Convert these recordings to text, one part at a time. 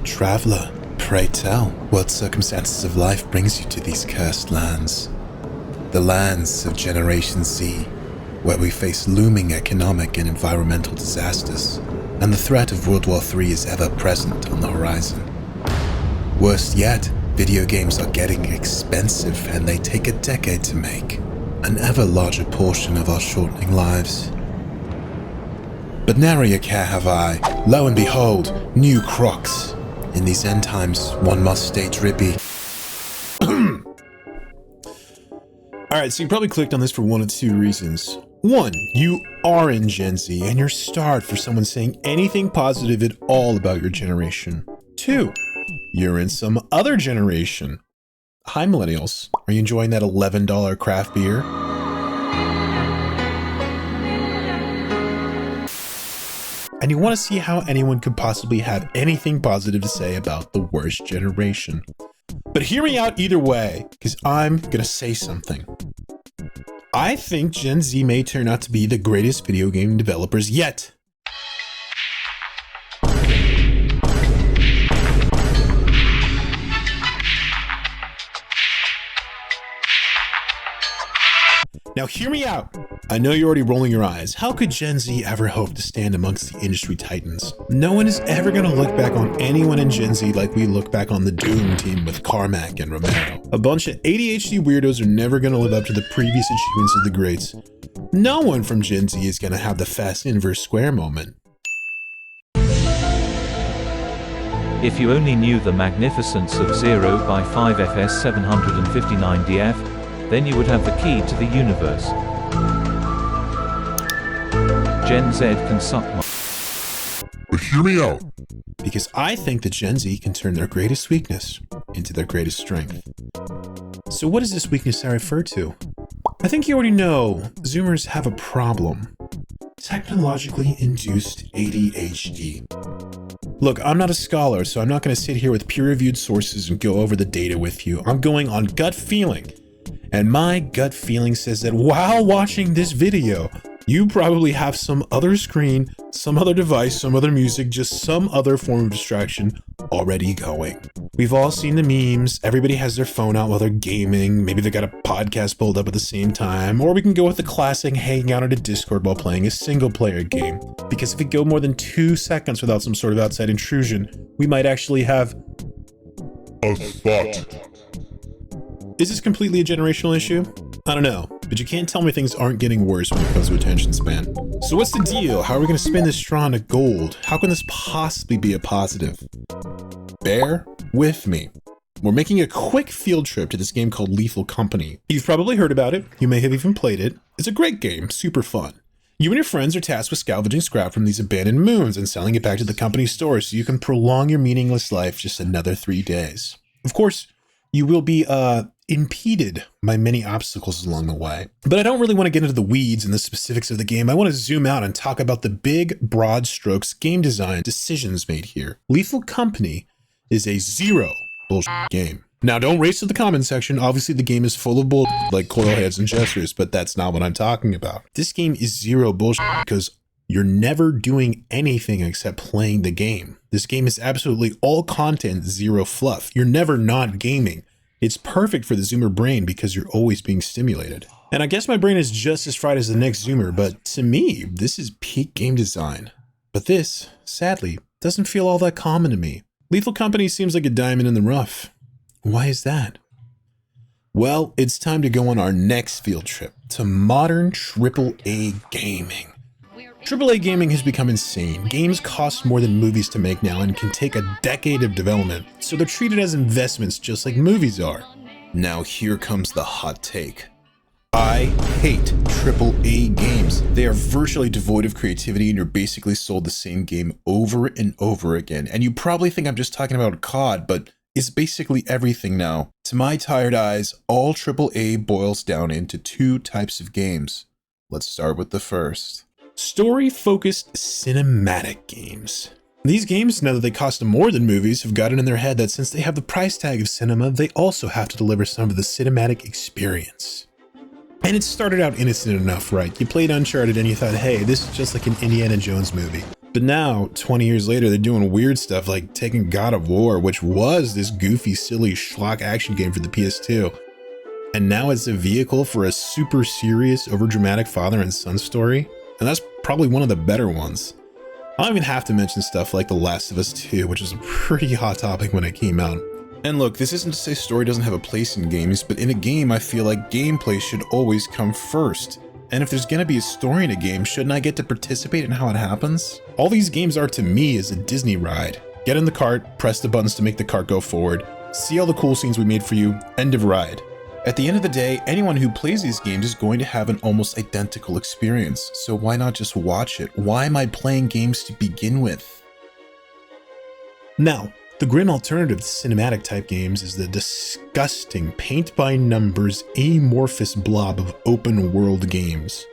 Traveler, pray tell, what circumstances of life brings you to these cursed lands? The lands of Generation Z, where we face looming economic and environmental disasters, and the threat of World War III is ever present on the horizon. Worst yet, video games are getting expensive and they take a decade to make, an ever larger portion of our shortening lives. But nary a care have I. Lo and behold, new crocs. In these end times, one must stay drippy. Alright, so you probably clicked on this for one of two reasons. One, you are in Gen Z and you're starved for someone saying anything positive at all about your generation. Two, you're in some other generation. Hi millennials, are you enjoying that $11 craft beer? And you want to see how anyone could possibly have anything positive to say about the worst generation. But hear me out either way, because I'm gonna say something. I think Gen Z may turn out to be the greatest video game developers yet. Now hear me out. I know you're already rolling your eyes. How could Gen Z ever hope to stand amongst the industry titans? No one is ever going to look back on anyone in Gen Z like we look back on the Doom team with Carmack and Romero. A bunch of ADHD weirdos are never going to live up to the previous achievements of the greats. No one from Gen Z is going to have the fast inverse square moment. If you only knew the magnificence of 0x5 FS759DF, then you would have the key to the universe. Gen Z can suck my... But hear me out. Because I think that Gen Z can turn their greatest weakness into their greatest strength. So what is this weakness I refer to? I think you already know, Zoomers have a problem. Technologically induced ADHD. Look, I'm not a scholar, so I'm not going to sit here with peer-reviewed sources and go over the data with you. I'm going on gut feeling. And my gut feeling says that while watching this video, you probably have some other screen, some other device, some other music, just some other form of distraction already going. We've all seen the memes. Everybody has their phone out while they're gaming. Maybe they got a podcast pulled up at the same time. Or we can go with the classic hanging out at a Discord while playing a single player game. Because if we go more than 2 seconds without some sort of outside intrusion, we might actually have A thought. Is this completely a generational issue? I don't know, but you can't tell me things aren't getting worse when it comes to attention span. So what's the deal? How are we going to spin this straw into gold? How can this possibly be a positive? Bear with me. We're making a quick field trip to this game called Lethal Company. You've probably heard about it. You may have even played it. It's a great game, super fun. You and your friends are tasked with scavenging scrap from these abandoned moons and selling it back to the company store so you can prolong your meaningless life just another 3 days. Of course, you will be impeded by many obstacles along the way. But I don't really want to get into the weeds and the specifics of the game. I want to zoom out and talk about the big, broad strokes game design decisions made here. Lethal Company is a zero bullshit game. Now, don't race to the comment section. Obviously, the game is full of bullshit like coil heads and gestures, but that's not what I'm talking about. This game is zero bullshit because you're never doing anything except playing the game. This game is absolutely all content, zero fluff. You're never not gaming. It's perfect for the Zoomer brain because you're always being stimulated. And I guess my brain is just as fried as the next Zoomer, but to me, this is peak game design. But this, sadly, doesn't feel all that common to me. Lethal Company seems like a diamond in the rough. Why is that? Well, it's time to go on our next field trip to modern AAA gaming. AAA gaming has become insane. Games cost more than movies to make now and can take a decade of development, so they're treated as investments just like movies are. Now here comes the hot take. I hate AAA games. They are virtually devoid of creativity and you're basically sold the same game over and over again. And you probably think I'm just talking about COD, but it's basically everything now. To my tired eyes, all AAA boils down into 2 types of games. Let's start with the first. Story-focused cinematic games. These games, now that they cost more than movies, have got it in their head that since they have the price tag of cinema, they also have to deliver some of the cinematic experience. And it started out innocent enough, right? You played Uncharted and you thought, hey, this is just like an Indiana Jones movie. But now, 20 years later, they're doing weird stuff like taking God of War, which was this goofy, silly schlock action game for the PS2. And now it's a vehicle for a super serious, overdramatic father and son story. And that's probably one of the better ones. I don't even have to mention stuff like The Last of Us 2, which was a pretty hot topic when it came out. And look, this isn't to say story doesn't have a place in games, but in a game, I feel like gameplay should always come first. And if there's gonna be a story in a game, shouldn't I get to participate in how it happens? All these games are to me is a Disney ride. Get in the cart, press the buttons to make the cart go forward, see all the cool scenes we made for you, end of ride. At the end of the day, anyone who plays these games is going to have an almost identical experience, so why not just watch it? Why am I playing games to begin with? Now, the grim alternative to cinematic type games is the disgusting paint-by-numbers amorphous blob of open world games.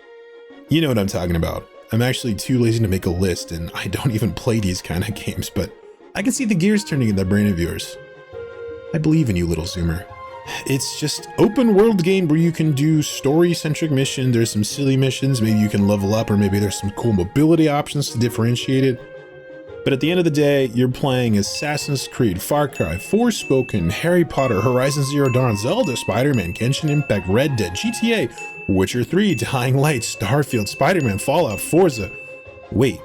You know what I'm talking about. I'm actually too lazy to make a list and I don't even play these kind of games, but I can see the gears turning in that brain of yours. I believe in you, little zoomer. It's just open world game where you can do story-centric mission. There's some silly missions, maybe you can level up, or maybe there's some cool mobility options to differentiate it. But at the end of the day, you're playing Assassin's Creed, Far Cry, Forspoken, Harry Potter, Horizon Zero Dawn, Zelda, Spider-Man, Genshin Impact, Red Dead, GTA, Witcher 3, Dying Light, Starfield, Spider-Man, Fallout, Forza. Wait,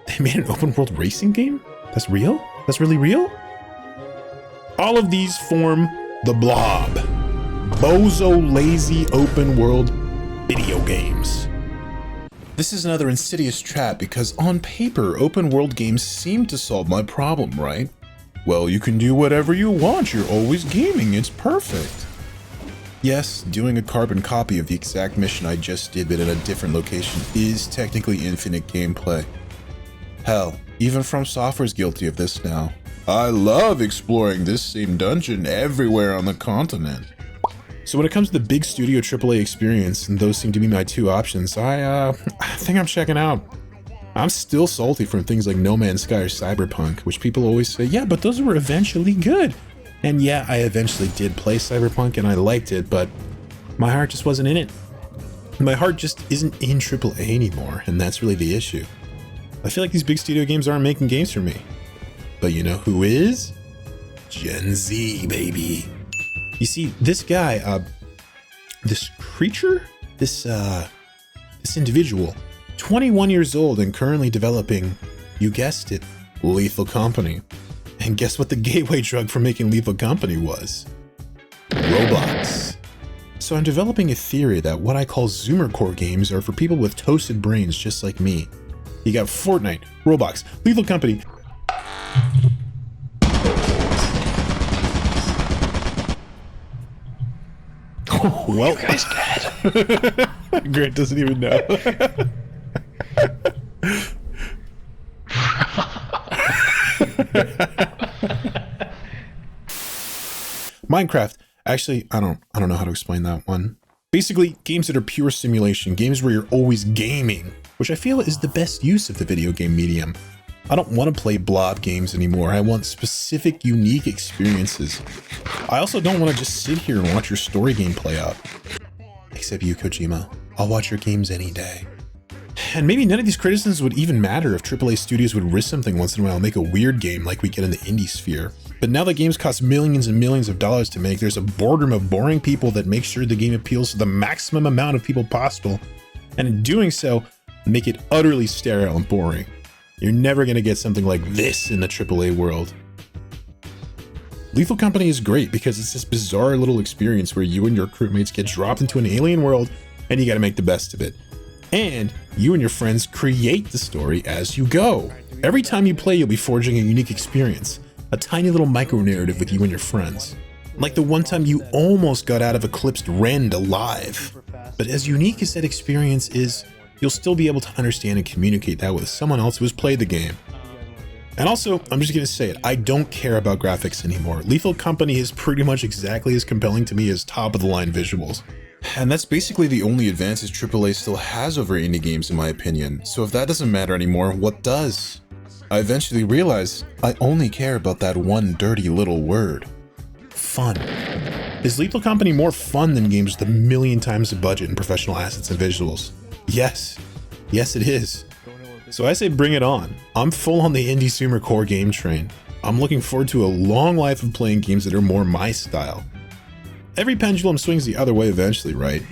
they made an open world racing game? That's real? That's really real? All of these form the blob. Bozo lazy open world video games. This is another insidious trap because on paper, open world games seem to solve my problem, right? Well, you can do whatever you want, you're always gaming, it's perfect. Yes, doing a carbon copy of the exact mission I just did but in a different location is technically infinite gameplay. Hell, even From Software's guilty of this now. I love exploring this same dungeon everywhere on the continent. So when it comes to the big studio AAA experience, and those seem to be my two options, I think I'm checking out. I'm still salty from things like No Man's Sky or Cyberpunk, which people always say, yeah, but those were eventually good. And yeah, I eventually did play Cyberpunk and I liked it, but my heart just wasn't in it. My heart just isn't in AAA anymore, and that's really the issue. I feel like these big studio games aren't making games for me. But you know who is? Gen Z, baby. You see, this guy, this creature, this individual, 21 years old and currently developing, you guessed it, Lethal Company. And guess what the gateway drug for making Lethal Company was? Roblox. So I'm developing a theory that what I call Zoomer core games are for people with toasted brains just like me. You got Fortnite, Roblox, Lethal Company. Well, you guys dead. Grant doesn't even know. Minecraft. Actually, I don't know how to explain that one. Basically, games that are pure simulation, games where you're always gaming, which I feel is the best use of the video game medium. I don't want to play blob games anymore. I want specific, unique experiences. I also don't want to just sit here and watch your story game play out. Except you, Kojima. I'll watch your games any day. And maybe none of these criticisms would even matter if AAA studios would risk something once in a while and make a weird game like we get in the indie sphere. But now that games cost millions and millions of dollars to make, there's a boardroom of boring people that make sure the game appeals to the maximum amount of people possible. And in doing so, make it utterly sterile and boring. You're never going to get something like this in the AAA world. Lethal Company is great because it's this bizarre little experience where you and your crewmates get dropped into an alien world and you got to make the best of it. And you and your friends create the story as you go. Every time you play, you'll be forging a unique experience, a tiny little micro narrative with you and your friends. Like the one time you almost got out of Eclipsed Rend alive. But as unique as that experience is, you'll still be able to understand and communicate that with someone else who has played the game. And also, I'm just gonna say it, I don't care about graphics anymore. Lethal Company is pretty much exactly as compelling to me as top-of-the-line visuals. And that's basically the only advantage AAA still has over indie games in my opinion. So if that doesn't matter anymore, what does? I eventually realized I only care about that one dirty little word. Fun. Is Lethal Company more fun than games with a million times the budget and professional assets and visuals? Yes. Yes, it is. So I say bring it on. I'm full on the indie sumer core game train. I'm looking forward to a long life of playing games that are more my style. Every pendulum swings the other way eventually, right?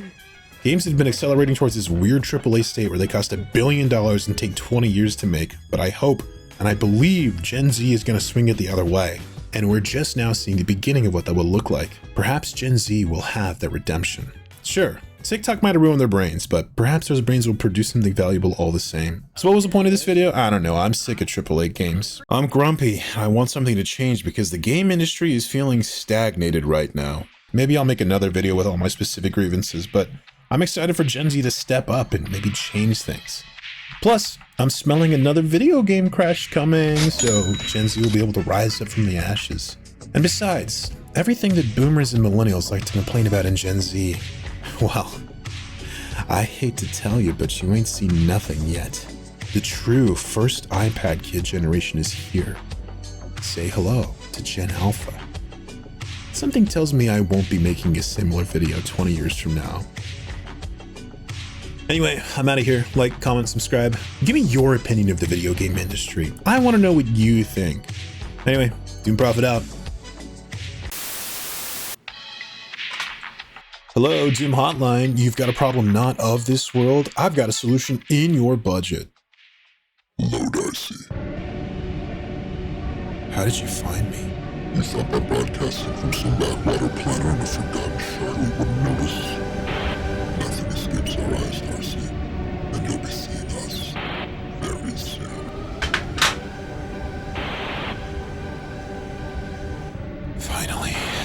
Games have been accelerating towards this weird AAA state where they cost $1 billion and take 20 years to make, but I hope and I believe Gen Z is going to swing it the other way. And we're just now seeing the beginning of what that will look like. Perhaps Gen Z will have that redemption. Sure, TikTok might have ruined their brains, but perhaps those brains will produce something valuable all the same. So what was the point of this video? I don't know, I'm sick of AAA games. I'm grumpy, I want something to change because the game industry is feeling stagnated right now. Maybe I'll make another video with all my specific grievances, but I'm excited for Gen Z to step up and maybe change things. Plus, I'm smelling another video game crash coming, so Gen Z will be able to rise up from the ashes. And besides, everything that boomers and millennials like to complain about in Gen Z, well, I hate to tell you, but you ain't seen nothing yet. The true first iPad kid generation is here. Say hello to Gen Alpha. Something tells me I won't be making a similar video 20 years from now. Anyway, I'm out of here. Like, comment, subscribe. Give me your opinion of the video game industry. I want to know what you think. Anyway, Doom Prophet out. Hello, Doom Hotline. You've got a problem not of this world. I've got a solution in your budget. Low Dicey. How did you find me? You thought by broadcasting from some backwater planet on a forgotten shard we wouldn't notice? Nothing escapes our eyes, Darcy. And you'll be seeing us very soon. Finally.